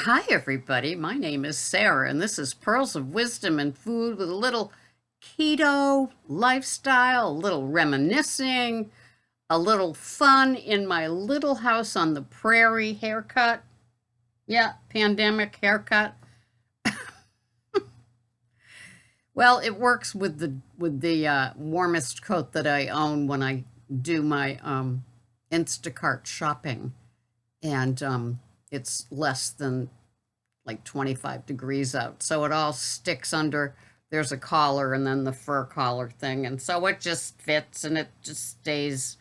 Hi, everybody. My name is Sarah, and this is Pearls of Wisdom and Food with a little keto lifestyle, a little reminiscing, a little fun in my little house on the prairie haircut. Yeah, pandemic haircut. Well, it works with the warmest coat that I own when I do my Instacart shopping, and it's less than like 25 degrees out. So it all sticks under. There's a collar and then the fur collar thing. And so it just fits and it just stays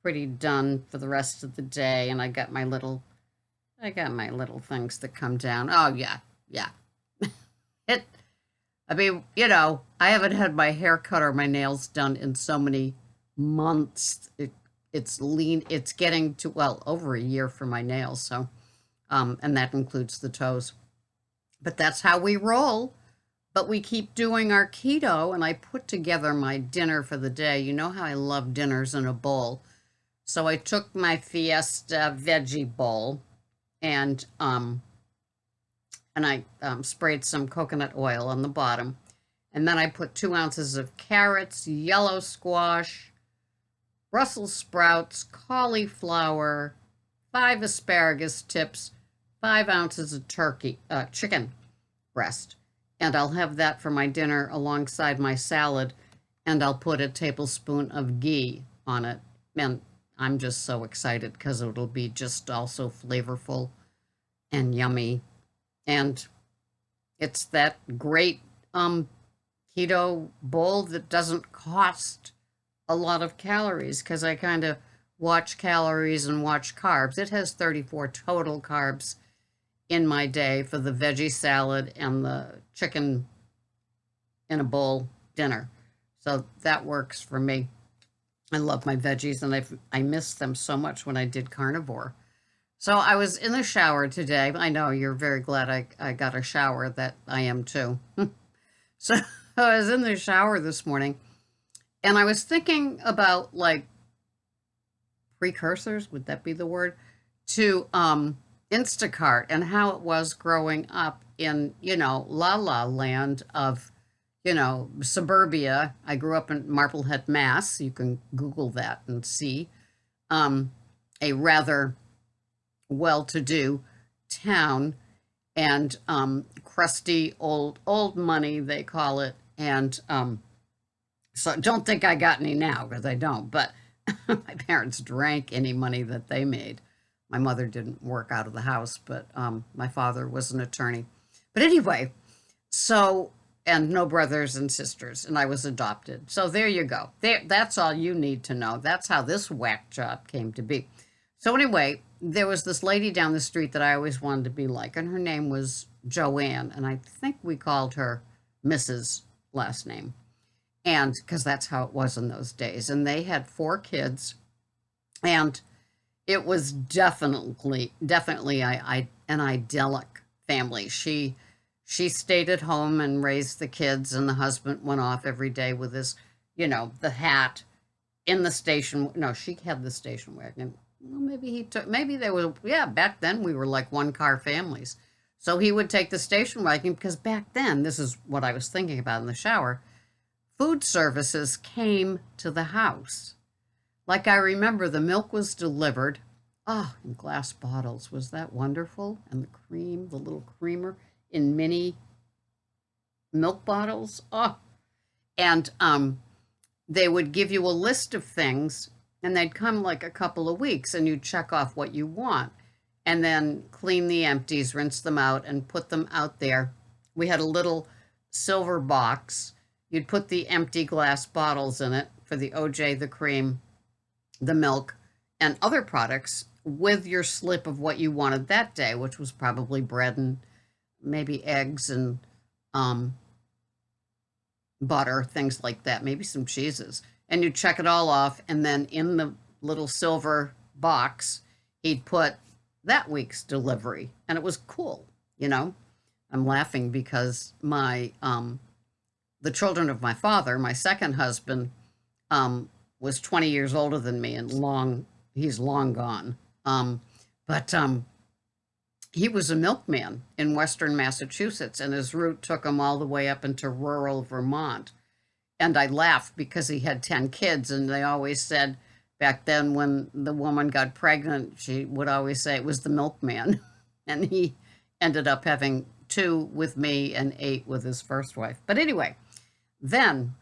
pretty done for the rest of the day. And I got my little things that come down. Oh yeah. Yeah. It I haven't had my hair cut or my nails done in so many months. It's getting to, well, over a year for my nails, so and that includes the toes. But that's how we roll. But we keep doing our keto, and I put together my dinner for the day. You know how I love dinners in a bowl. So I took my Fiesta veggie bowl and I sprayed some coconut oil on the bottom. And then I put 2 ounces of carrots, yellow squash, Brussels sprouts, cauliflower, 5 asparagus tips, 5 ounces of chicken breast. And I'll have that for my dinner alongside my salad. And I'll put a tablespoon of ghee on it. And I'm just so excited because it'll be just also flavorful and yummy. And it's that great keto bowl that doesn't cost a lot of calories because I kind of watch calories and watch carbs. It has 34 total carbs in my day for the veggie salad and the chicken in a bowl dinner. So that works for me. I love my veggies and I missed them so much when I did carnivore. So I was in the shower today. I know you're very glad I got a shower. That I am too. So I was in the shower this morning and I was thinking about like precursors, would that be the word, to Instacart and how it was growing up in, la la land of, suburbia. I grew up in Marblehead, Mass. You can Google that and see a rather well-to-do town and crusty old money they call it. And so don't think I got any now because I don't. But my parents drank any money that they made. My mother didn't work out of the house, but my father was an attorney. But anyway, so, and no brothers and sisters, and I was adopted. So there you go. That's all you need to know. That's how this whack job came to be. So anyway, there was this lady down the street that I always wanted to be like, and her name was Joanne, and I think we called her Mrs. last name, and because that's how it was in those days. And they had 4 kids, and it was definitely an idyllic family. She stayed at home and raised the kids, and the husband went off every day with his, the hat in the station. No, she had the station wagon. Well, maybe they were, yeah, back then we were like one car families. So he would take the station wagon because back then, this is what I was thinking about in the shower, food services came to the house. Like I remember the milk was delivered, oh, in glass bottles. Was that wonderful? And the cream, the little creamer in mini milk bottles. Oh, and they would give you a list of things and they'd come like a couple of weeks and you'd check off what you want and then clean the empties, rinse them out and put them out there. We had a little silver box. You'd put the empty glass bottles in it for the OJ, the cream, the milk, and other products with your slip of what you wanted that day, which was probably bread and maybe eggs and butter, things like that, maybe some cheeses. And you check it all off, and then in the little silver box, he'd put that week's delivery, and it was cool. I'm laughing because the children of my father, my second husband, was 20 years older than me, and he's long gone. But he was a milkman in Western Massachusetts, and his route took him all the way up into rural Vermont. And I laughed because he had 10 kids, and they always said back then when the woman got pregnant, she would always say it was the milkman. And he ended up having 2 with me and 8 with his first wife. But anyway, then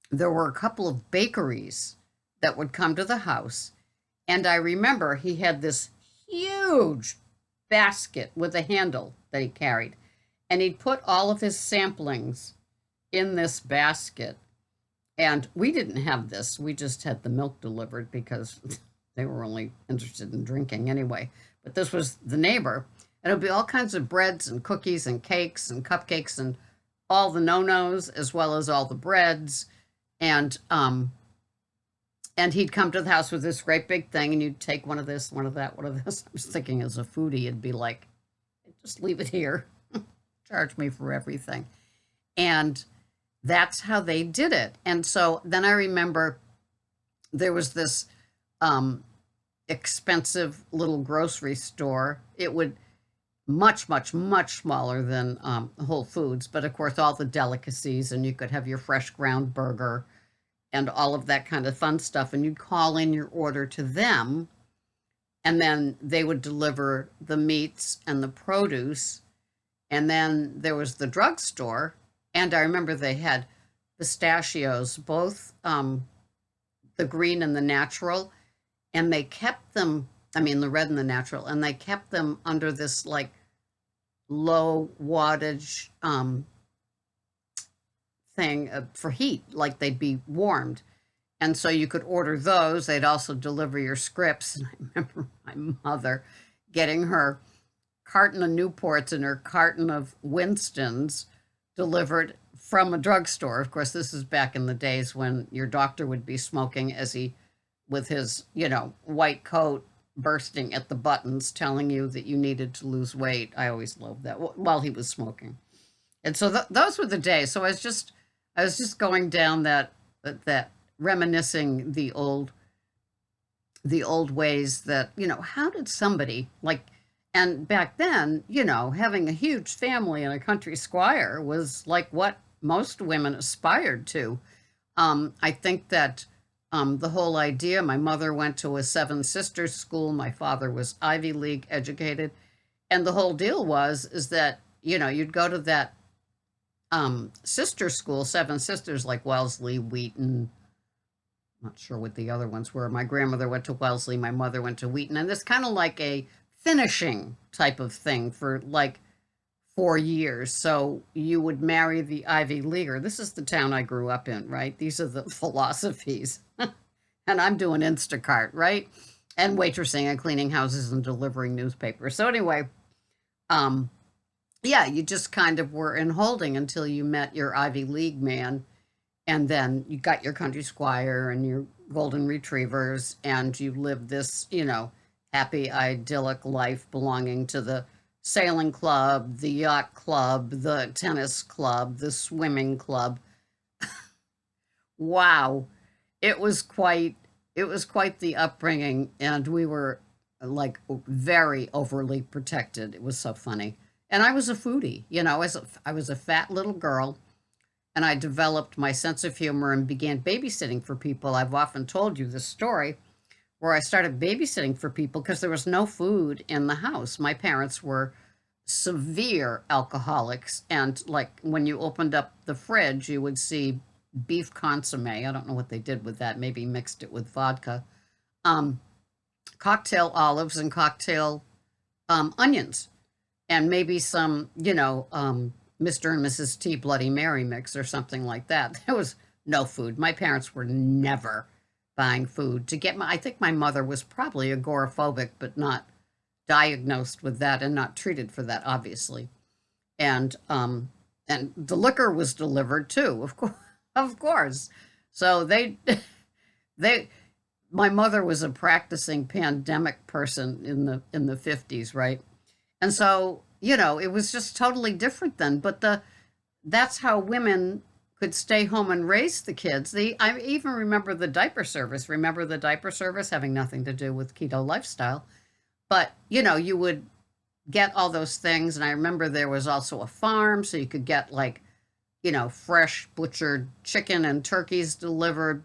there were a couple of bakeries that would come to the house. And I remember he had this huge basket with a handle that he carried. And he'd put all of his samplings in this basket. And we didn't have this. We just had the milk delivered because they were only interested in drinking anyway. But this was the neighbor. And it would be all kinds of breads and cookies and cakes and cupcakes and all the no-nos as well as all the breads. And he'd come to the house with this great big thing, and you'd take one of this, one of that, one of this. I was thinking as a foodie, it'd be like, just leave it here. Charge me for everything. And that's how they did it. And so then I remember there was this expensive little grocery store. It would much, much, much smaller than Whole Foods, but of course all the delicacies, and you could have your fresh ground burger and all of that kind of fun stuff. And you'd call in your order to them, and then they would deliver the meats and the produce. And then there was the drugstore, and I remember they had pistachios, both the green and the natural, and they kept them, I mean, the red and the natural, and they kept them under this like low wattage thing for heat, like they'd be warmed. And so you could order those. They'd also deliver your scripts. And I remember my mother getting her carton of Newports and her carton of Winstons delivered from a drugstore. Of course, this is back in the days when your doctor would be smoking as he, with his, white coat bursting at the buttons, telling you that you needed to lose weight. I always loved that while he was smoking. And so those were the days. So I was just going down that reminiscing the old ways that, how did somebody like, and back then, having a huge family and a country squire was like what most women aspired to. I think that the whole idea, my mother went to a 7 sisters school. My father was Ivy League educated. And the whole deal is that, you'd go to that sister school, 7 sisters like Wellesley, Wheaton, not sure what the other ones were. My grandmother went to Wellesley, my mother went to Wheaton, and it's kind of like a finishing type of thing for like 4 years. So you would marry the Ivy Leaguer. This is the town I grew up in, right? These are the philosophies. And I'm doing Instacart, right? And waitressing and cleaning houses and delivering newspapers. So anyway, yeah, you just kind of were in holding until you met your Ivy League man. And then you got your country squire and your golden retrievers, and you lived this, happy, idyllic life belonging to the sailing club, the yacht club, the tennis club, the swimming club. Wow. It was quite the upbringing, and we were like very overly protected. It was so funny. And I was a foodie, I was a fat little girl, and I developed my sense of humor and began babysitting for people. I've often told you this story where I started babysitting for people because there was no food in the house. My parents were severe alcoholics, and like when you opened up the fridge, you would see beef consomme. I don't know what they did with that. Maybe mixed it with vodka. Cocktail olives and cocktail onions, and maybe some, Mr. and Mrs. T Bloody Mary mix or something like that. There was no food. My parents were never buying food to get I think my mother was probably agoraphobic, but not diagnosed with that and not treated for that, obviously. And the liquor was delivered too, of course. So my mother was a practicing pandemic person in the 50s, right? And so, it was just totally different then. But that's how women could stay home and raise the kids. I even remember the diaper service. Remember the diaper service having nothing to do with keto lifestyle. But, you would get all those things. And I remember there was also a farm, so you could get like, fresh butchered chicken and turkeys delivered,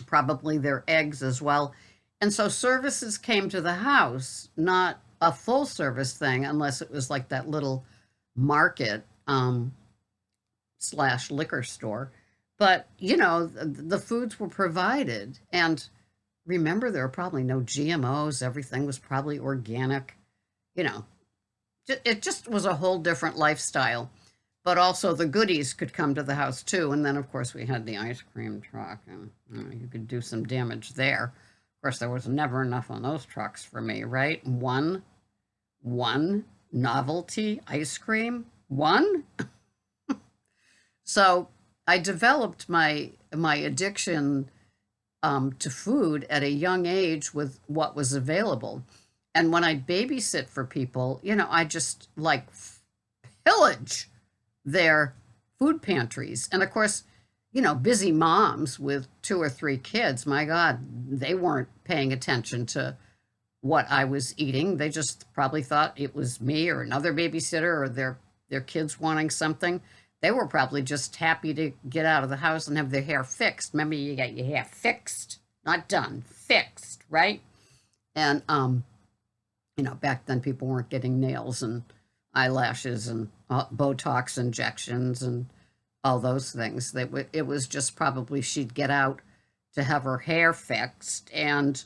probably their eggs as well. And so services came to the house, not a full service thing, unless it was like that little market slash liquor store. But, the foods were provided. And remember, there were probably no GMOs. Everything was probably organic. You know, it just was a whole different lifestyle. But also the goodies could come to the house too. And then, of course, we had the ice cream truck, and you could do some damage there. Of course, there was never enough on those trucks for me, right? One novelty ice cream, one. So I developed my addiction to food at a young age with what was available. And when I babysit for people, I just like pillage their food pantries. And of course, busy moms with 2 or 3 kids, my God, they weren't paying attention to what I was eating. They just probably thought it was me or another babysitter or their kids wanting something. They were probably just happy to get out of the house and have their hair fixed. Remember, you got your hair fixed, not done, fixed, right? And back then people weren't getting nails and eyelashes and Botox injections and all those things. It was just probably she'd get out to have her hair fixed and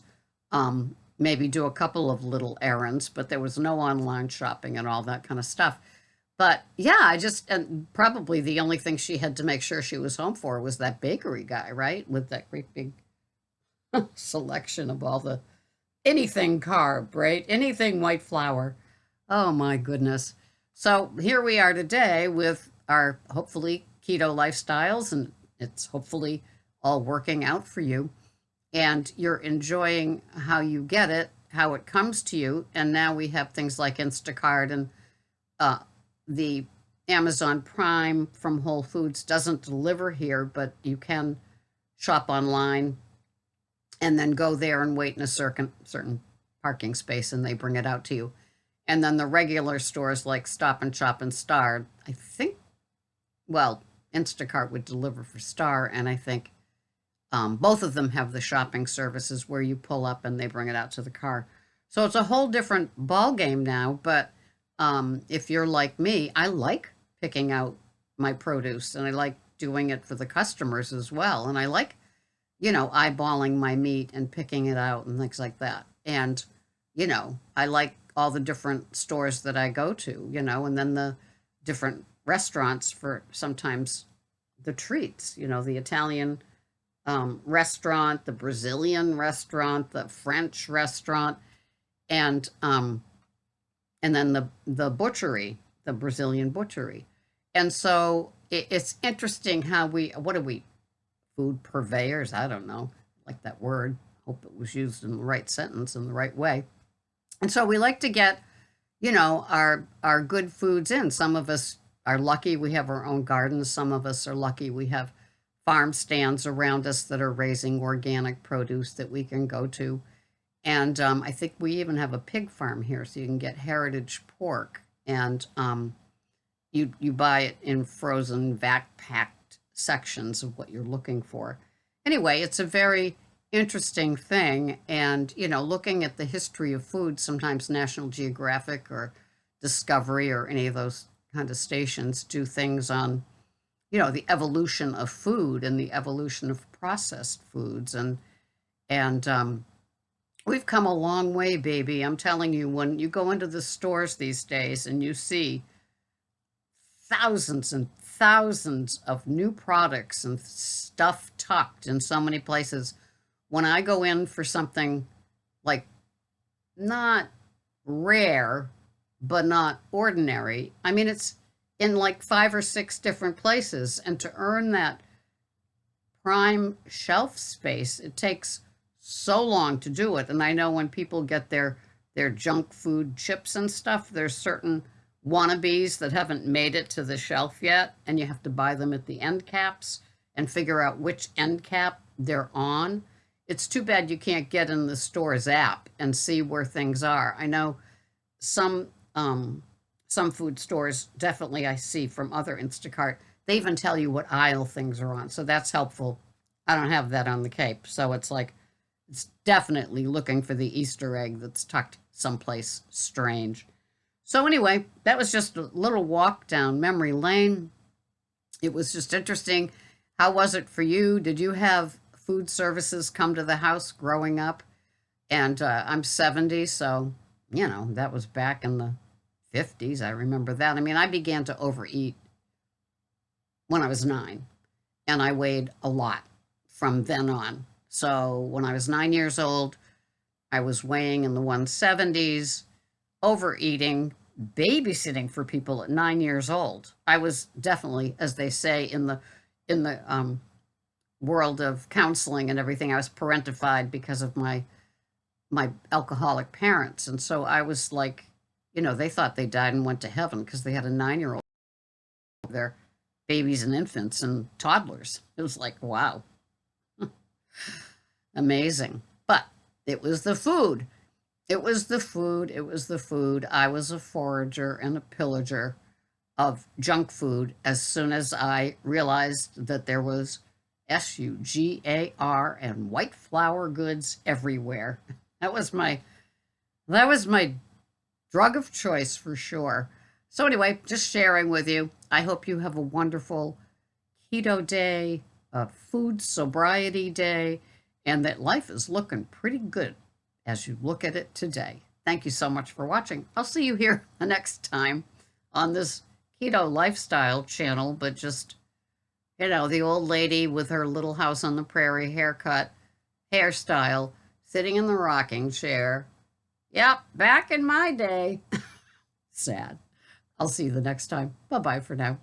maybe do a couple of little errands, but there was no online shopping and all that kind of stuff. But yeah, and probably the only thing she had to make sure she was home for was that bakery guy, right? With that great big selection of all the anything carb, right? Anything white flour. Oh my goodness. So here we are today with our hopefully keto lifestyles, and it's hopefully all working out for you. And you're enjoying how you get it, how it comes to you. And now we have things like Instacart and the Amazon Prime from Whole Foods doesn't deliver here, but you can shop online and then go there and wait in a certain parking space and they bring it out to you. And then the regular stores like Stop and Shop and Star, I think, well, Instacart would deliver for Star, and I think both of them have the shopping services where you pull up and they bring it out to the car. So it's a whole different ball game now, but if you're like me, I like picking out my produce and I like doing it for the customers as well. And I like, eyeballing my meat and picking it out and things like that. And, I like all the different stores that I go to, and then the different restaurants for sometimes the treats, the Italian restaurant, the Brazilian restaurant, the French restaurant, and then the butchery, the Brazilian butchery. And so it's interesting how what are we, food purveyors? I don't know, like that word. Hope it was used in the right sentence in the right way. And so we like to get, our good foods in. Some of us are lucky we have our own gardens. Some of us are lucky we have farm stands around us that are raising organic produce that we can go to. And I think we even have a pig farm here, so you can get heritage pork. And you buy it in frozen, vac-packed sections of what you're looking for. Anyway, it's a very interesting thing. And, looking at the history of food, sometimes National Geographic or Discovery or any of those kind of stations do things on, the evolution of food and the evolution of processed foods. And we've come a long way, baby. I'm telling you, when you go into the stores these days and you see thousands and thousands of new products and stuff tucked in so many places, when I go in for something like not rare, but not ordinary, I mean, it's in like 5 or 6 different places. And to earn that prime shelf space, it takes so long to do it. And I know when people get their junk food chips and stuff, there's certain wannabes that haven't made it to the shelf yet, and you have to buy them at the end caps and figure out which end cap they're on. It's too bad you can't get in the store's app and see where things are. I know some some food stores, definitely I see from other Instacart, they even tell you what aisle things are on. So that's helpful. I don't have that on the Cape. So it's like, it's definitely looking for the Easter egg that's tucked someplace strange. So, anyway, that was just a little walk down memory lane. It was just interesting. How was it for you? Did you have food services come to the house growing up? And I'm 70, so, that was back in the 50s. I remember that. I mean, I began to overeat when I was 9, and I weighed a lot from then on. So when I was 9 years old, I was weighing in the 170s, overeating, babysitting for people at 9 years old. I was definitely, as they say in the world of counseling and everything, I was parentified because of my alcoholic parents, and so I was like, they thought they died and went to heaven because they had a 9-year-old. Their babies and infants and toddlers. It was like, wow, amazing. But it was the food. It was the food. It was the food. I was a forager and a pillager of junk food as soon as I realized that there was sugar and white flour goods everywhere. That was my drug of choice for sure. So anyway, just sharing with you. I hope you have a wonderful keto day, a food sobriety day, and that life is looking pretty good as you look at it today. Thank you so much for watching. I'll see you here the next time on this keto lifestyle channel, but just, the old lady with her little house on the prairie hairstyle, sitting in the rocking chair. Yep, back in my day. Sad. I'll see you the next time. Bye-bye for now.